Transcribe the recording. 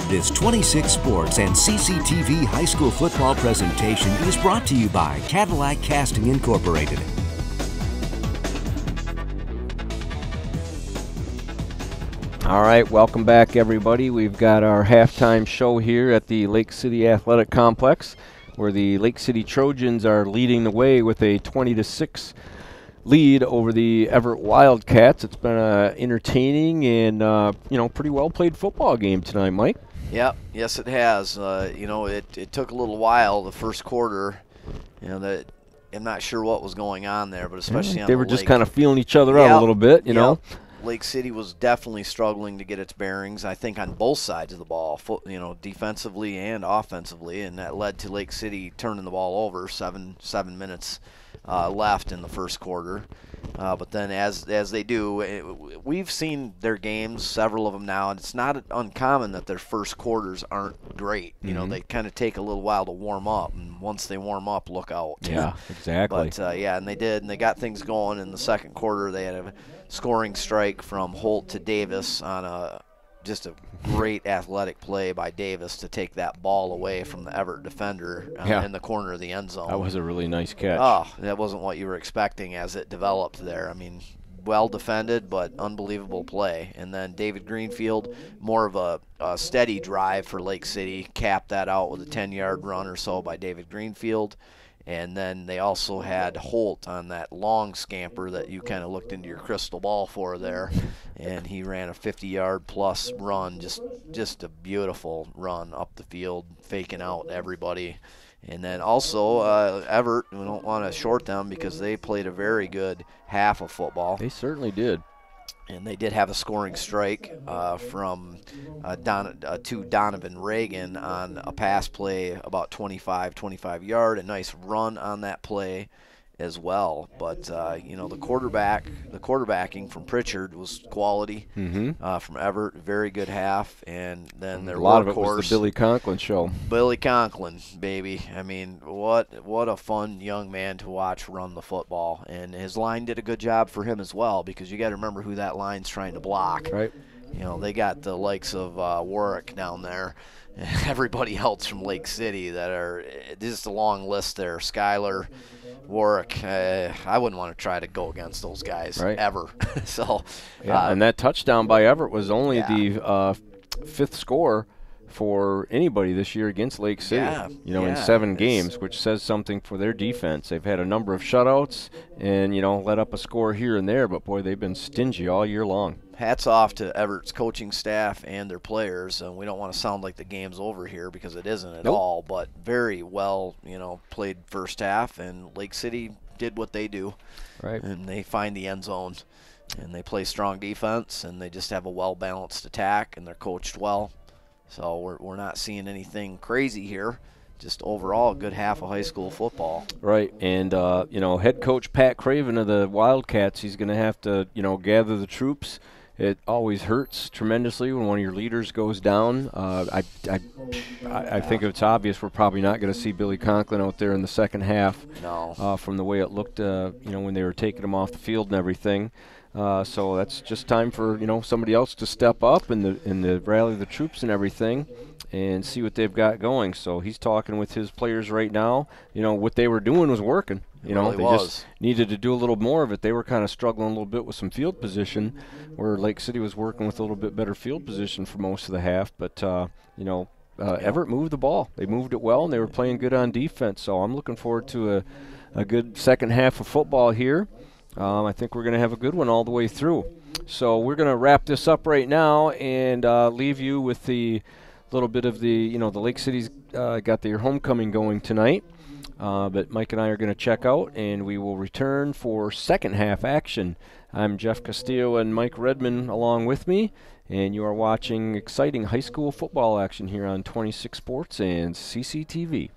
This 26 Sports and CCTV high school football presentation is brought to you by Cadillac Casting Incorporated. All right, welcome back, everybody. We've got our halftime show here at the Lake City Athletic Complex, where the Lake City Trojans are leading the way with a 20-6 lead over the Evart Wildcats. It's been an entertaining and pretty well played football game tonight, Mike. Yep, yes it has. It took a little while, the first quarter. That I'm not sure what was going on there, but especially on they the were just Lake. kind of feeling each other out a little bit, you know. Lake City was definitely struggling to get its bearings, I think, on both sides of the ball, defensively and offensively, and that led to Lake City turning the ball over. 7 minutes left in the first quarter. But then as they do, we've seen their games, several of them now, and it's not uncommon that their first quarters aren't great. They kind of take a little while to warm up, and once they warm up, look out. Yeah, exactly. But, and they did, and they got things going in the second quarter. They had a scoring strike from Holt to Davis on just a great athletic play by Davis to take that ball away from the Evart defender in the corner of the end zone. That was a really nice catch. Oh, that wasn't what you were expecting as it developed there. I mean, well defended, but unbelievable play. And then David Greenfield, more of a steady drive for Lake City, capped that out with a 10-yard run or so by David Greenfield. And then they also had Holt on that long scamper that you kind of looked into your crystal ball for there. And he ran a 50-yard plus run, just a beautiful run up the field, faking out everybody. And then also Evart, we don't want to short them because they played a very good half of football. They certainly did. And they did have a scoring strike from to Donovan Reagan on a pass play about 25 yard. A nice run on that play as well. But the quarterbacking from Pritchard was quality. From Evart, very good half. And then their a lot of it was the Billy Conklin show. Billy Conklin, baby. I mean, what a fun young man to watch run the football. And his line did a good job for him as well, because you got to remember who that line's trying to block. Right. They got the likes of Warwick down there. Everybody else from Lake City that are just a long list there. Skyler, Warwick, I wouldn't want to try to go against those guys ever. So, and that touchdown by Evart was only the fifth score for anybody this year against Lake City. In 7 games, which says something for their defense. They've had a number of shutouts and let up a score here and there, but boy, they've been stingy all year long. Hats off to Everett's coaching staff and their players. And we don't want to sound like the game's over here because it isn't at all, but very well, played first half, and Lake City did what they do. Right. And they find the end zone, and they play strong defense, and they just have a well-balanced attack, and they're coached well. So we're not seeing anything crazy here. Just overall a good half of high school football. Right, and head coach Pat Craven of the Wildcats, he's going to have to gather the troops. It always hurts tremendously when one of your leaders goes down. I think it's obvious we're probably not going to see Billy Conklin out there in the second half. No. From the way it looked, when they were taking him off the field and everything. So that's just time for somebody else to step up and rally the troops and everything, and see what they've got going. So he's talking with his players right now. What they were doing was working. They just needed to do a little more of it. They were kind of struggling a little bit with some field position, where Lake City was working with a little bit better field position for most of the half. But Evart moved the ball. They moved it well, and they were playing good on defense. So I'm looking forward to a good second half of football here. I think we're going to have a good one all the way through. So we're going to wrap this up right now and leave you with the little bit of the Lake City's got their homecoming going tonight. But Mike and I are going to check out, and we will return for second half action. I'm Jeff Castillo and Mike Redman along with me, and you are watching exciting high school football action here on 26 Sports and CCTV.